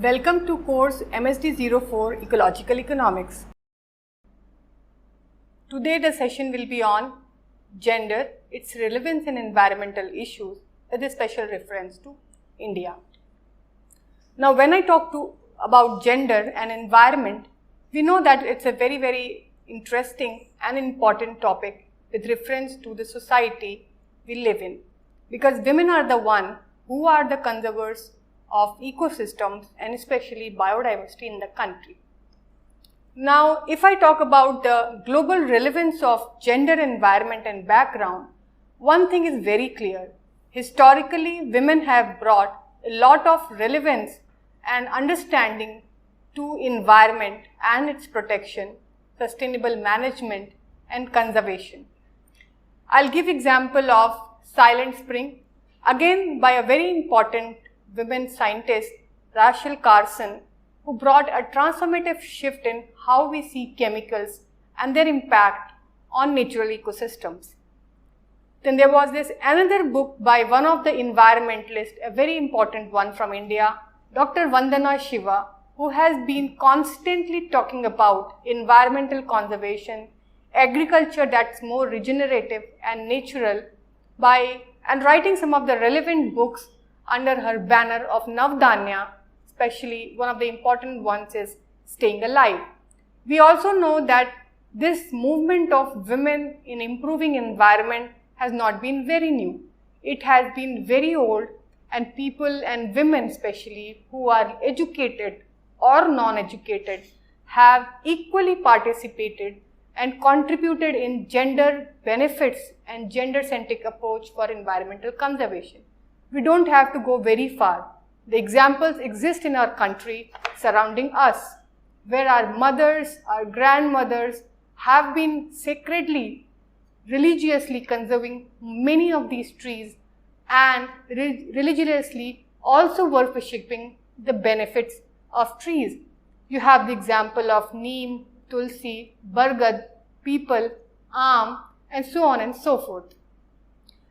Welcome to course MSD04 Ecological Economics. Today the session will be on gender, its relevance in environmental issues with a special reference to India. Now when I talk about gender and environment, we know that it's a very interesting and important topic with reference to the society we live in, because women are the one who are the conservers of ecosystems and especially biodiversity in the country. Now, if I talk about the global relevance of gender, environment and background, one thing is very clear. Historically, women have brought a lot of relevance and understanding to environment and its protection, sustainable management and conservation. I'll give example of Silent Spring, again by a very important women scientist, Rachel Carson, who brought a transformative shift in how we see chemicals and their impact on natural ecosystems. Then there was this another book by one of the environmentalists, a very important one from India, Dr. Vandana Shiva, who has been constantly talking about environmental conservation, agriculture that's more regenerative and natural, and writing some of the relevant books under her banner of Navdanya, especially one of the important ones is Staying Alive. We also know that this movement of women in improving environment has not been very new. It has been very old, and people and women especially who are educated or non-educated have equally participated and contributed in gender benefits and gender-centric approach for environmental conservation. We don't have to go very far. The examples exist in our country surrounding us, where our mothers, our grandmothers have been sacredly, religiously conserving many of these trees and religiously also worshipping the benefits of trees. You have the example of neem, tulsi, bargad, peepal, aam, and so on and so forth.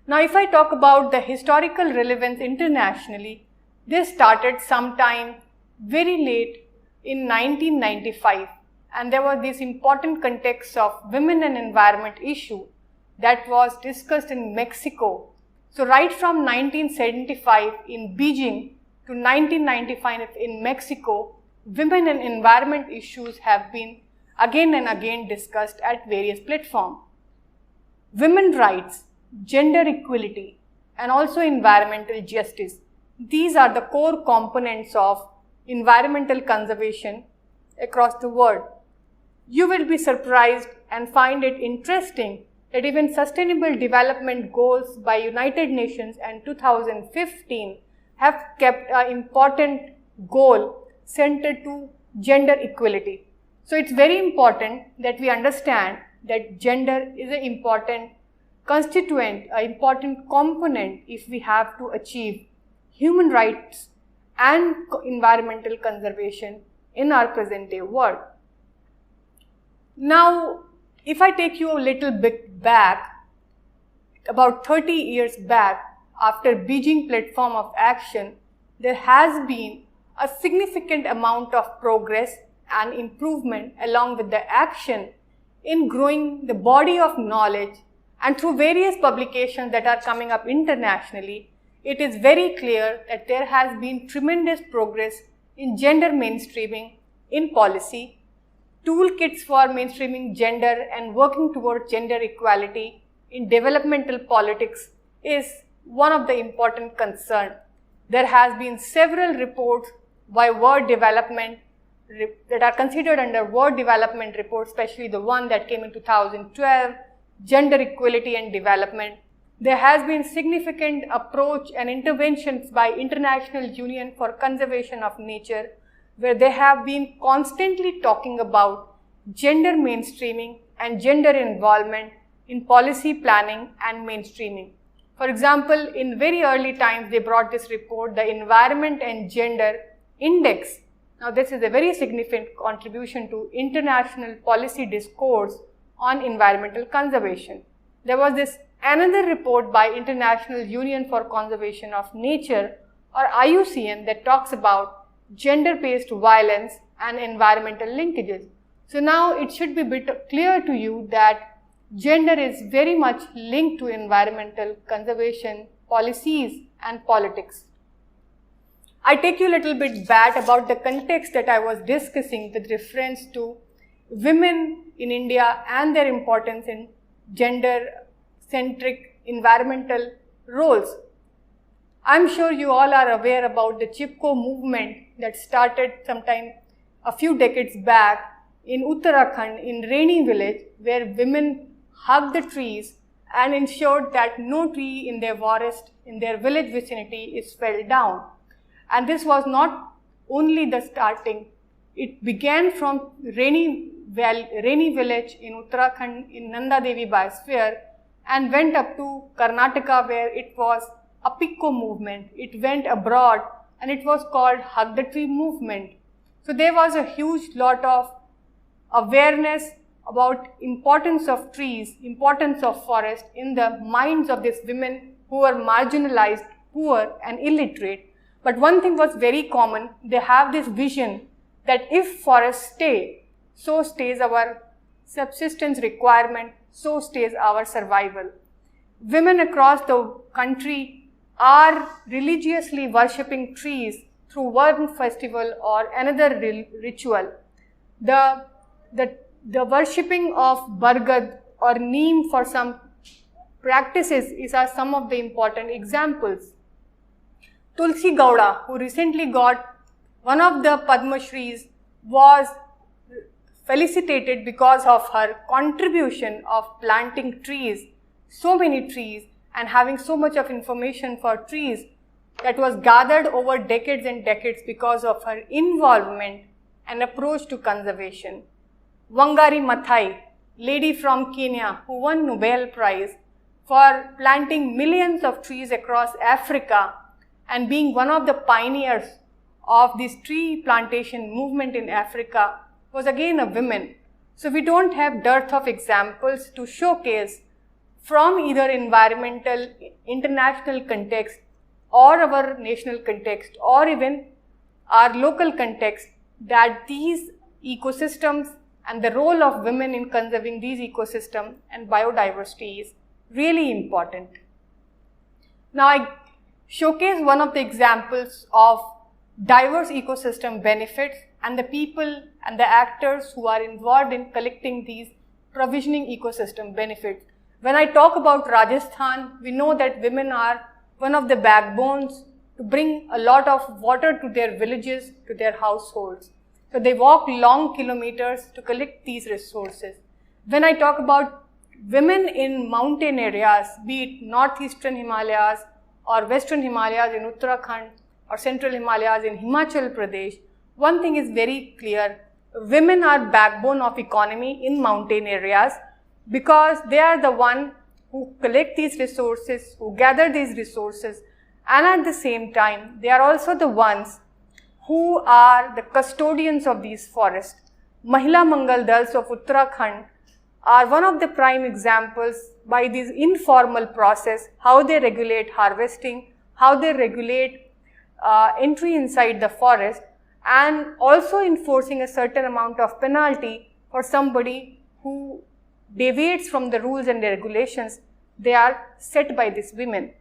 Now, if I talk about the historical relevance internationally, this started sometime very late in 1995, and there was this important context of women and environment issue that was discussed in Mexico. So right from 1975 in Beijing to 1995 in Mexico, women and environment issues have been again and again discussed at various platforms. Women's rights, gender equality, and also environmental justice. These are the core components of environmental conservation across the world. You will be surprised and find it interesting that even Sustainable Development Goals by United Nations and 2015 have kept an important goal centered to gender equality. So it's very important that we understand that gender is an important constituent, an important component if we have to achieve human rights and environmental conservation in our present day world. Now, if I take you a little bit back, about 30 years back, after Beijing Platform of Action, there has been a significant amount of progress and improvement along with the action in growing the body of knowledge. And through various publications that are coming up internationally, it is very clear that there has been tremendous progress in gender mainstreaming in policy. Toolkits for mainstreaming gender and working towards gender equality in developmental politics is one of the important concerns. There has been several reports by World Development that are considered under World Development Report, especially the one that came in 2012, Gender Equality and Development. There has been significant approach and interventions by International Union for Conservation of Nature, where they have been constantly talking about gender mainstreaming and gender involvement in policy planning and mainstreaming. For example, in very early times, they brought this report, the Environment and Gender Index. Now, this is a very significant contribution to international policy discourse on environmental conservation. There was this another report by International Union for Conservation of Nature, or IUCN, that talks about gender-based violence and environmental linkages. So now it should be a bit clear to you that gender is very much linked to environmental conservation policies and politics. I take you a little bit back about the context that I was discussing with reference to women in India and their importance in gender-centric environmental roles. I'm sure you all are aware about the Chipko movement that started sometime a few decades back in Uttarakhand in Rainy village, where women hugged the trees and ensured that no tree in their forest, in their village vicinity is felled down. And this was not only the starting, it began from Rainy village in Uttarakhand in Nanda Devi biosphere and went up to Karnataka, where it was a Picco movement. It went abroad and it was called Hug the Tree movement. So there was a huge lot of awareness about importance of trees, importance of forest in the minds of these women who were marginalized, poor and illiterate. But one thing was very common, they have this vision that if forests stay, so stays our subsistence requirement, so stays our survival. Women across the country are religiously worshipping trees through one festival or another ritual. The worshipping of Bargad or Neem for some practices are some of the important examples. Tulsi Gowda, who recently got one of the Padma Shris, was felicitated because of her contribution of planting trees, so many trees, and having so much of information for trees that was gathered over decades and decades because of her involvement and approach to conservation. Wangari Maathai, lady from Kenya who won Nobel Prize for planting millions of trees across Africa and being one of the pioneers of this tree plantation movement in Africa, was again a woman. So we don't have dearth of examples to showcase from either environmental, international context or our national context or even our local context that these ecosystems and the role of women in conserving these ecosystems and biodiversity is really important. Now I showcase one of the examples of diverse ecosystem benefits and the people and the actors who are involved in collecting these provisioning ecosystem benefits. When I talk about Rajasthan, we know that women are one of the backbones to bring a lot of water to their villages, to their households. So they walk long kilometers to collect these resources. When I talk about women in mountain areas, be it northeastern Himalayas or western Himalayas in Uttarakhand or central Himalayas in Himachal Pradesh, one thing is very clear. Women are backbone of economy in mountain areas because they are the one who collect these resources, who gather these resources, and at the same time, they are also the ones who are the custodians of these forests. Mahila Mangal Dals of Uttarakhand are one of the prime examples by this informal process, how they regulate harvesting, how they regulate entry inside the forest, and also enforcing a certain amount of penalty for somebody who deviates from the rules and the regulations they are set by these women.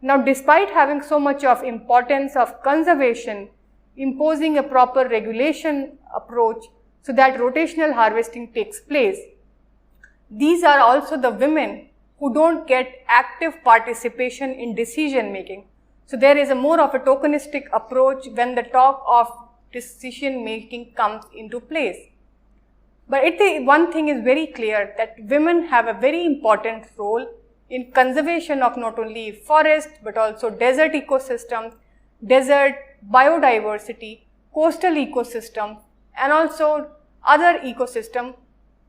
Now, despite having so much of importance of conservation, imposing a proper regulation approach so that rotational harvesting takes place, these are also the women who don't get active participation in decision making. So there is a more of a tokenistic approach when the talk of decision making comes into place. But one thing is very clear, that women have a very important role in conservation of not only forest but also desert ecosystems, desert biodiversity, coastal ecosystems, and also other ecosystem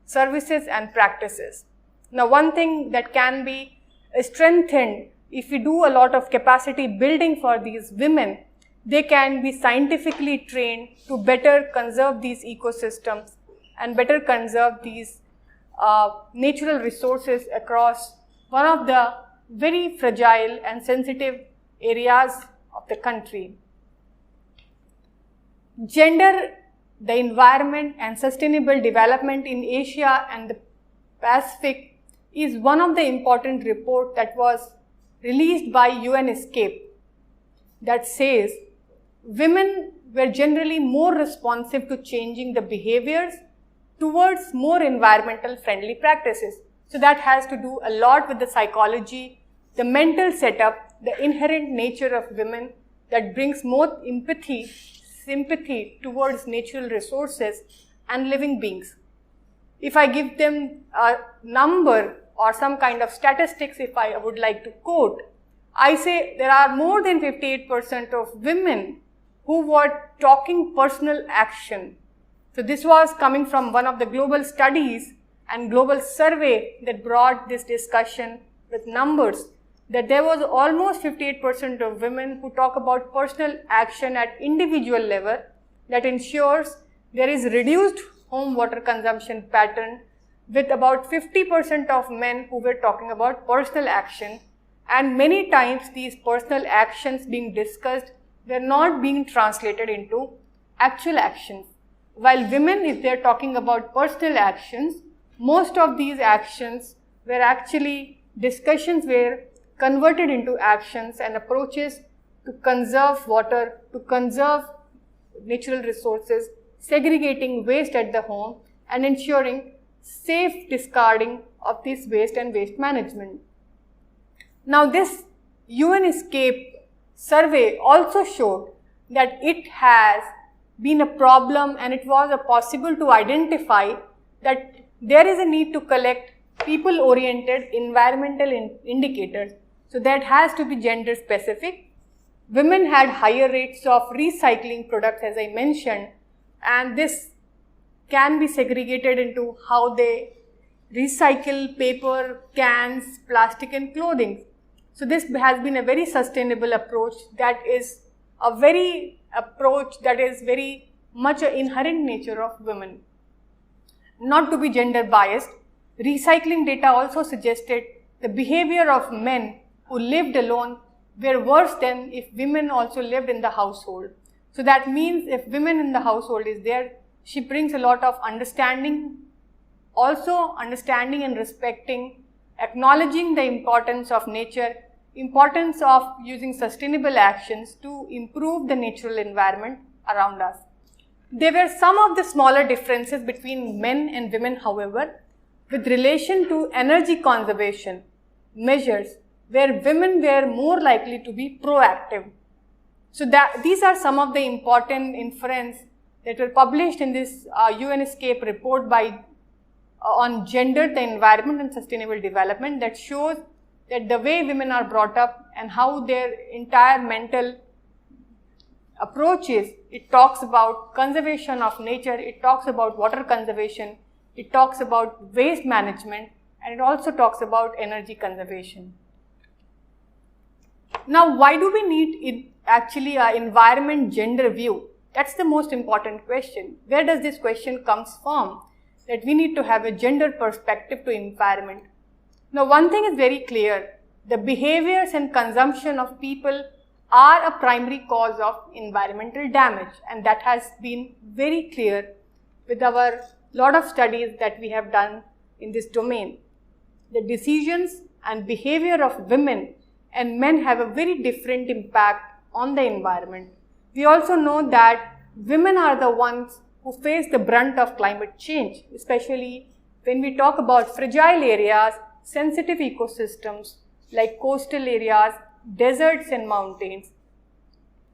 services and practices. Now, one thing that can be strengthened if we do a lot of capacity building for these women, they can be scientifically trained to better conserve these ecosystems and better conserve these natural resources across one of the very fragile and sensitive areas of the country. Gender, the environment and sustainable development in Asia and the Pacific is one of the important reports that was released by UNESCAPE that says women were generally more responsive to changing the behaviors towards more environmental friendly practices. So that has to do a lot with the psychology, the mental setup, the inherent nature of women that brings more empathy, sympathy towards natural resources and living beings. If I give them a number or some kind of statistics, if I would like to quote, I say there are more than 58% of women who were talking personal action. So this was coming from one of the global studies and global survey that brought this discussion with numbers, that there was almost 58% of women who talk about personal action at individual level that ensures there is reduced home water consumption pattern, with about 50% of men who were talking about personal action, and many times these personal actions being discussed were not being translated into actual actions. While women, if they are talking about personal actions, most of these actions were actually discussions were converted into actions and approaches to conserve water, to conserve natural resources, segregating waste at the home and ensuring safe discarding of this waste and waste management. Now this UNESCAPE survey also showed that it has been a problem and it was possible to identify that there is a need to collect people-oriented environmental indicators. So that has to be gender specific. Women had higher rates of recycling products, as I mentioned, and this can be segregated into how they recycle paper, cans, plastic and clothing. So this has been a very sustainable approach that is very much an inherent nature of women. Not to be gender biased, recycling data also suggested the behavior of men who lived alone were worse than if women also lived in the household. So that means if women in the household is there, she brings a lot of understanding, also understanding and respecting, acknowledging the importance of nature, importance of using sustainable actions to improve the natural environment around us. There were some of the smaller differences between men and women, however, with relation to energy conservation measures where women were more likely to be proactive. So these are some of the important inference that were published in this UNESCAPE report on gender, the environment and sustainable development that shows that the way women are brought up and how their entire mental approach is, it talks about conservation of nature, it talks about water conservation, it talks about waste management, and it also talks about energy conservation. Now, why do we need actually an environment gender view? That's the most important question. Where does this question comes from? That we need to have a gender perspective to environment. Now, one thing is very clear. The behaviors and consumption of people are a primary cause of environmental damage, and that has been very clear with our lot of studies that we have done in this domain. The decisions and behavior of women and men have a very different impact on the environment. We also know that women are the ones who face the brunt of climate change, especially when we talk about fragile areas, sensitive ecosystems like coastal areas, deserts and mountains.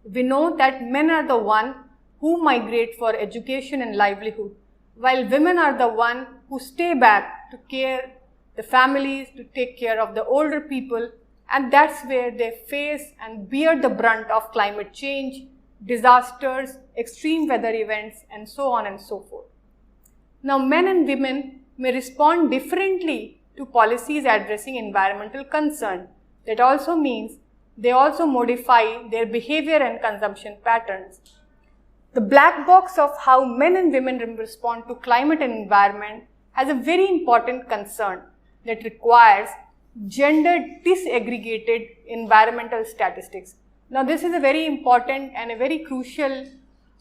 We know that men are the one who migrate for education and livelihood, while women are the one who stay back to care the families, to take care of the older people, and that's where they face and bear the brunt of climate change, disasters, extreme weather events, and so on and so forth. Now, men and women may respond differently to policies addressing environmental concern. That also means they also modify their behavior and consumption patterns. The black box of how men and women respond to climate and environment has a very important concern that requires gender disaggregated environmental statistics. Now, this is a very important and a very crucial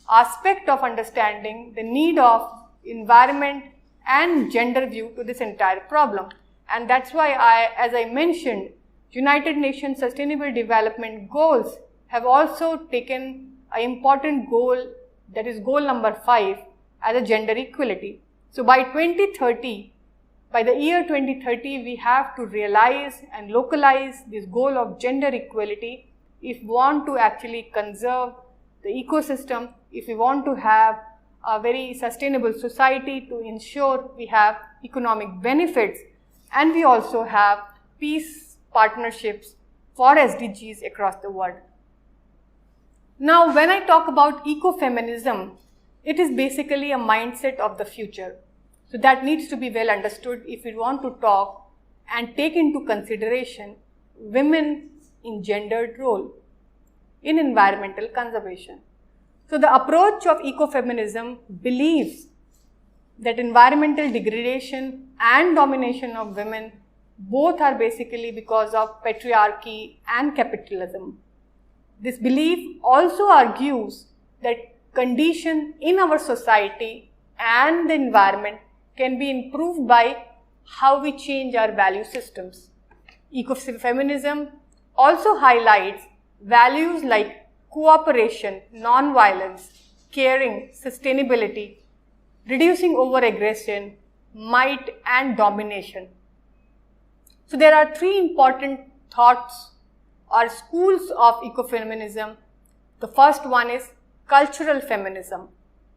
aspect of understanding the need of environment and gender view to this entire problem. And that's why as I mentioned, United Nations Sustainable Development Goals have also taken an important goal, that is goal number 5, as a gender equality. So by 2030, by the year 2030, we have to realize and localize this goal of gender equality if we want to actually conserve the ecosystem, if we want to have a very sustainable society, to ensure we have economic benefits, and we also have peace partnerships for SDGs across the world. Now, when I talk about ecofeminism, it is basically a mindset of the future. So that needs to be well understood if we want to talk and take into consideration women in gendered role in environmental conservation. So the approach of ecofeminism believes that environmental degradation and domination of women both are basically because of patriarchy and capitalism. This belief also argues that conditions in our society and the environment can be improved by how we change our value systems. Ecofeminism also highlights values like cooperation, non-violence, caring, sustainability, reducing over-aggression, might and domination. So there are 3 important thoughts or schools of ecofeminism. The first one is cultural feminism,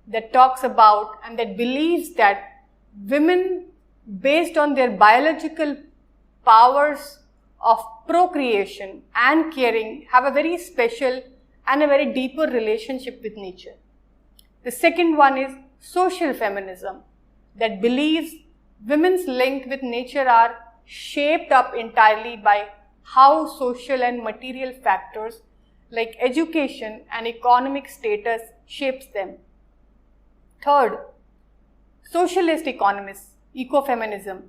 that talks about and that believes that women, based on their biological powers of procreation and caring, have a very special and a very deeper relationship with nature. The second one is social feminism, that believes women's link with nature are shaped up entirely by how social and material factors like education and economic status shapes them. Third, socialist economists, ecofeminism.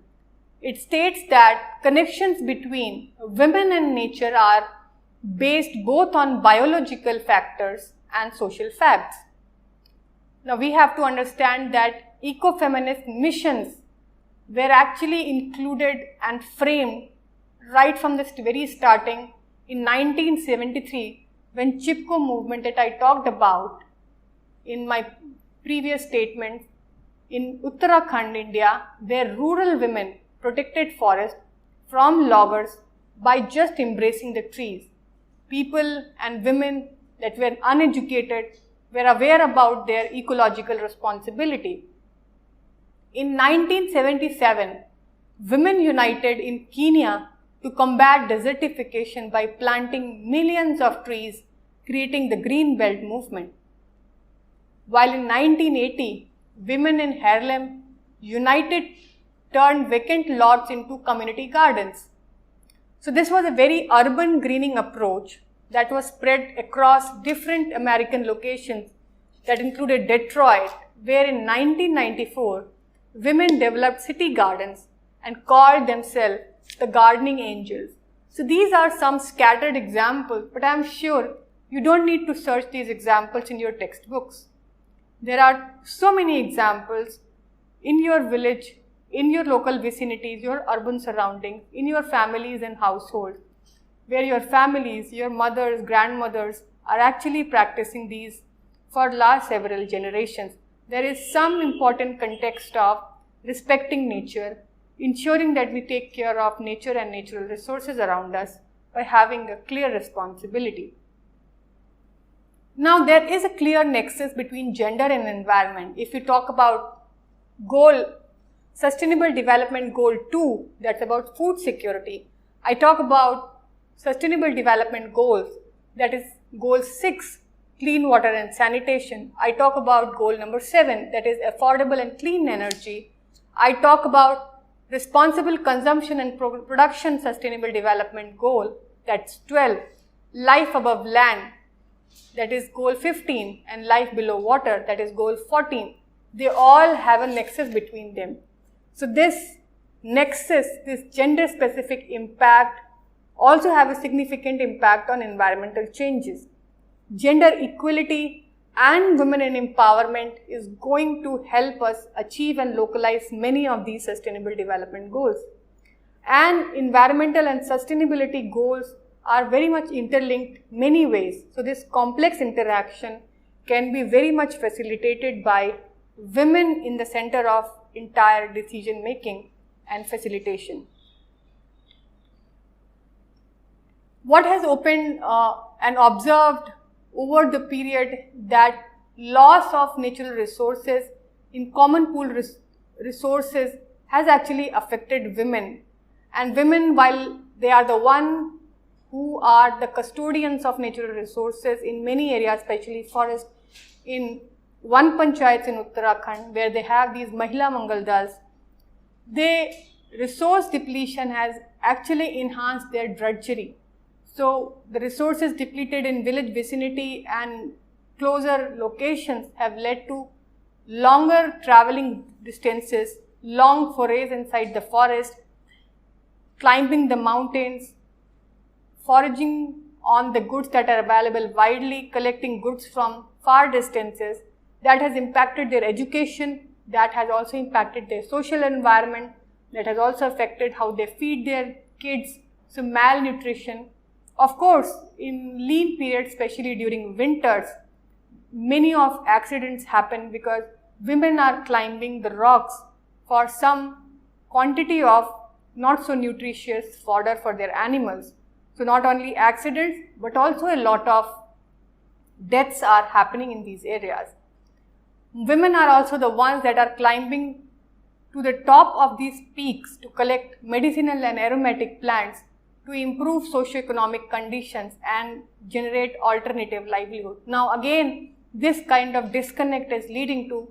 It states that connections between women and nature are based both on biological factors and social facts. Now we have to understand that ecofeminist missions were actually included and framed right from the very starting in 1973, when Chipko movement that I talked about in my previous statement, in Uttarakhand, India, where rural women protected forest from loggers by just embracing the trees. People and women that were uneducated were aware about their ecological responsibility. In 1977, women united in Kenya to combat desertification by planting millions of trees, creating the Green Belt movement. While in 1980, women in Harlem united turned vacant lots into community gardens. So this was a very urban greening approach that was spread across different American locations that included Detroit, where in 1994, women developed city gardens and called themselves the gardening angels. So these are some scattered examples, but I am sure you don't need to search these examples in your textbooks. There are so many examples in your village, in your local vicinities, your urban surroundings, in your families and households, where your families, your mothers, grandmothers are actually practicing these for last several generations. There is some important context of respecting nature, ensuring that we take care of nature and natural resources around us by having a clear responsibility. Now, there is a clear nexus between gender and environment. If you talk about Sustainable Development Goal 2, that's about food security. I talk about Sustainable Development Goals, that is Goal 6, clean water and sanitation. I talk about Goal number 7, that is affordable and clean energy. I talk about responsible consumption and production Sustainable Development Goal, that's 12, life above land, that is Goal 15, and life below water, that is Goal 14. They all have a nexus between them. So this nexus, this gender-specific impact, also have a significant impact on environmental changes. Gender equality and women in empowerment is going to help us achieve and localize many of these sustainable development goals. And environmental and sustainability goals are very much interlinked many ways. So this complex interaction can be very much facilitated by women in the center of entire decision making and facilitation. What has opened and observed over the period that loss of natural resources in common pool resources has actually affected women. And women, while they are the one who are the custodians of natural resources in many areas, especially forest, in one panchayat in Uttarakhand where they have these Mahila Mangal Dals, resource depletion has actually enhanced their drudgery. So the resources depleted in village vicinity and closer locations have led to longer traveling distances, long forays inside the forest, climbing the mountains, foraging on the goods that are available widely, collecting goods from far distances. That has impacted their education, that has also impacted their social environment, that has also affected how they feed their kids, so malnutrition. Of course, in lean periods, especially during winters, many of accidents happen because women are climbing the rocks for some quantity of not so nutritious fodder for their animals. So not only accidents, but also a lot of deaths are happening in these areas. Women are also the ones that are climbing to the top of these peaks to collect medicinal and aromatic plants to improve socio-economic conditions and generate alternative livelihood. Now again, this kind of disconnect is leading to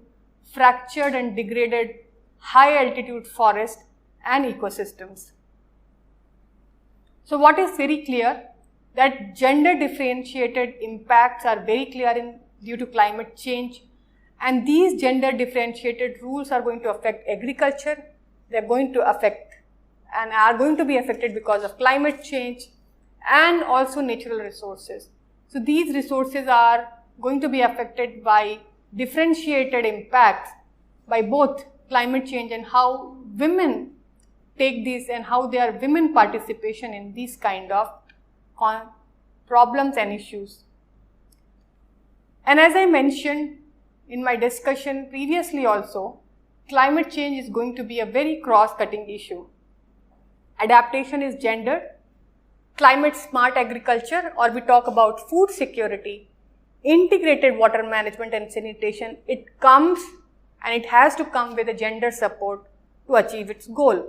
fractured and degraded high altitude forests and ecosystems. So what is very clear, that gender differentiated impacts are very clear due to climate change, and these gender differentiated rules are going to affect agriculture, they are going to affect and are going to be affected because of climate change and also natural resources. So these resources are going to be affected by differentiated impacts by both climate change and how women take these and how their women participation in these kind of problems and issues. And as I mentioned in my discussion previously also, climate change is going to be a very cross-cutting issue. Adaptation is gendered, climate smart agriculture, or we talk about food security, integrated water management and sanitation, it comes and it has to come with a gender support to achieve its goal.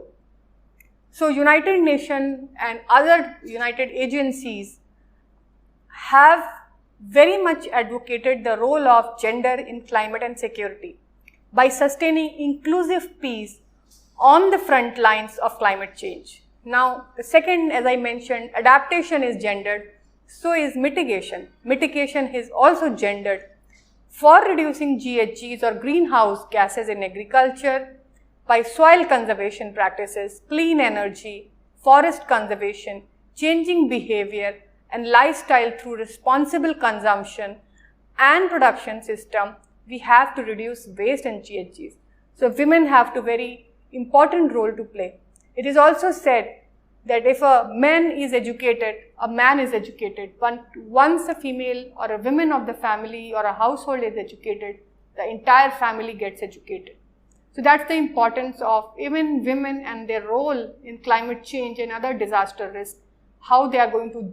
So United Nations and other united agencies have very much advocated the role of gender in climate and security by sustaining inclusive peace on the front lines of climate change. Now, the second, as I mentioned, adaptation is gendered, so is mitigation. Mitigation is also gendered for reducing GHGs or greenhouse gases in agriculture, by soil conservation practices, clean energy, forest conservation, changing behavior and lifestyle through responsible consumption and production system, we have to reduce waste and GHGs. So women have a very important role to play. It is also said that if a man is educated, a man is educated. Once a female or a woman of the family or a household is educated, the entire family gets educated. So that's the importance of even women and their role in climate change and other disaster risks, how they are going to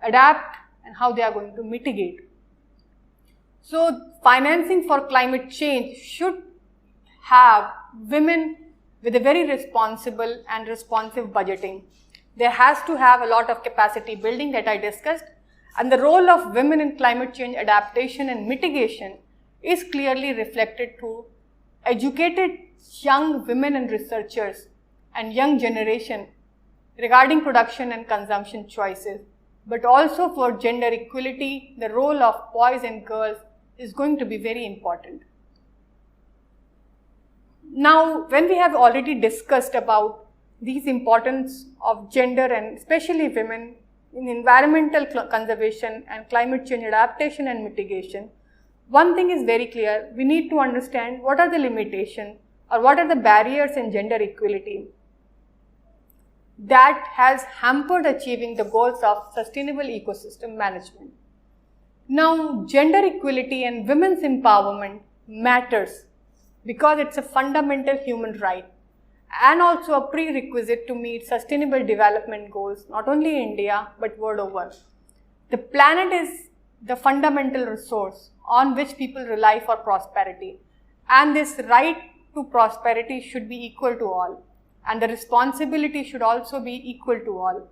adapt and how they are going to mitigate. So financing for climate change should have women with a very responsible and responsive budgeting. There has to have a lot of capacity building that I discussed, and the role of women in climate change adaptation and mitigation is clearly reflected through educated young women and researchers and young generation regarding production and consumption choices. But also for gender equality, the role of boys and girls is going to be very important. Now, when we have already discussed about these importance of gender and especially women in environmental conservation and climate change adaptation and mitigation, one thing is very clear, we need to understand what are the limitations or what are the barriers in gender equality that has hampered achieving the goals of sustainable ecosystem management. Now, gender equality and women's empowerment matters because it's a fundamental human right and also a prerequisite to meet sustainable development goals, not only in India but world over. The planet is the fundamental resource on which people rely for prosperity, and this right to prosperity should be equal to all, and the responsibility should also be equal to all.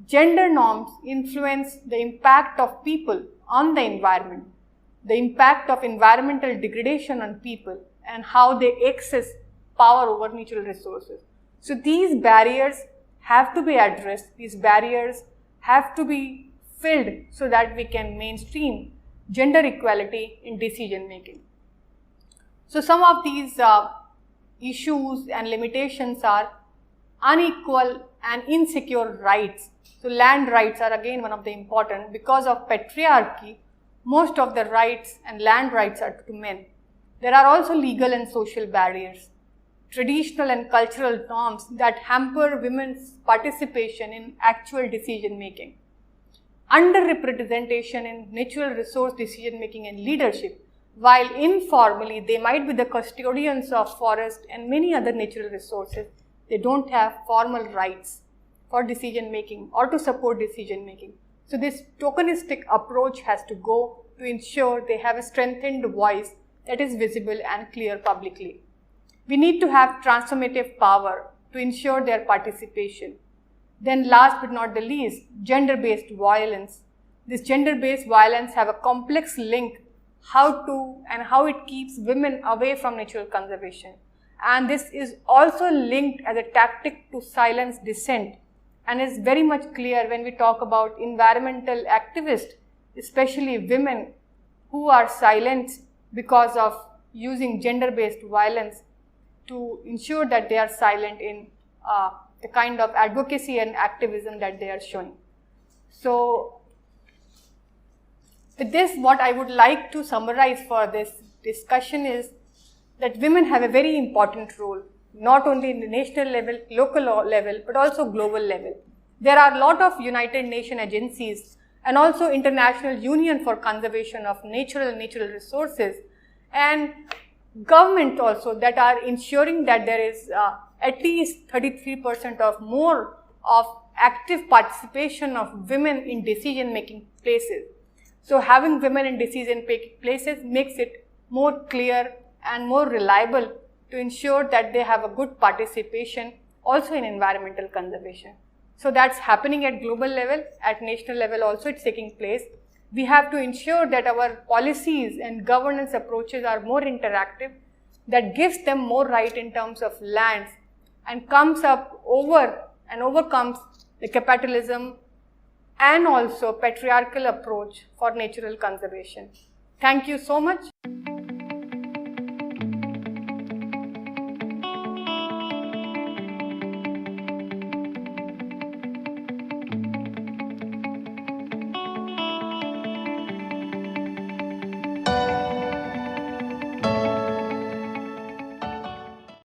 Gender norms influence the impact of people on the environment, the impact of environmental degradation on people, and how they access power over natural resources. So these barriers have to be addressed, these barriers have to be filled so that we can mainstream gender equality in decision making. So some of these issues and limitations are unequal and insecure rights. So land rights are again one of the important. Because of patriarchy, most of the rights and land rights are to men. There are also legal and social barriers, traditional and cultural norms that hamper women's participation in actual decision making, underrepresentation in natural resource decision making and leadership, while informally they might be the custodians of forest and many other natural resources, they don't have formal rights for decision making or to support decision making. So this tokenistic approach has to go to ensure they have a strengthened voice that is visible and clear publicly. We need to have transformative power to ensure their participation. Then last but not the least, gender-based violence. This gender-based violence have a complex link how it keeps women away from natural conservation. And this is also linked as a tactic to silence dissent, and is very much clear when we talk about environmental activists, especially women who are silenced because of using gender-based violence to ensure that they are silent in the kind of advocacy and activism that they are showing. So with this, what I would like to summarize for this discussion is that women have a very important role, not only in the national level, local level, but also global level. There are a lot of United Nations agencies and also International Union for Conservation of Natural Resources and government also that are ensuring that there is at least 33% of more of active participation of women in decision making places. So having women in decision making places makes it more clear and more reliable to ensure that they have a good participation also in environmental conservation. So that's happening at global level, at national level also it's taking place. We have to ensure that our policies and governance approaches are more interactive, that gives them more right in terms of lands and comes up over and overcomes the capitalism and also patriarchal approach for natural conservation. Thank you so much.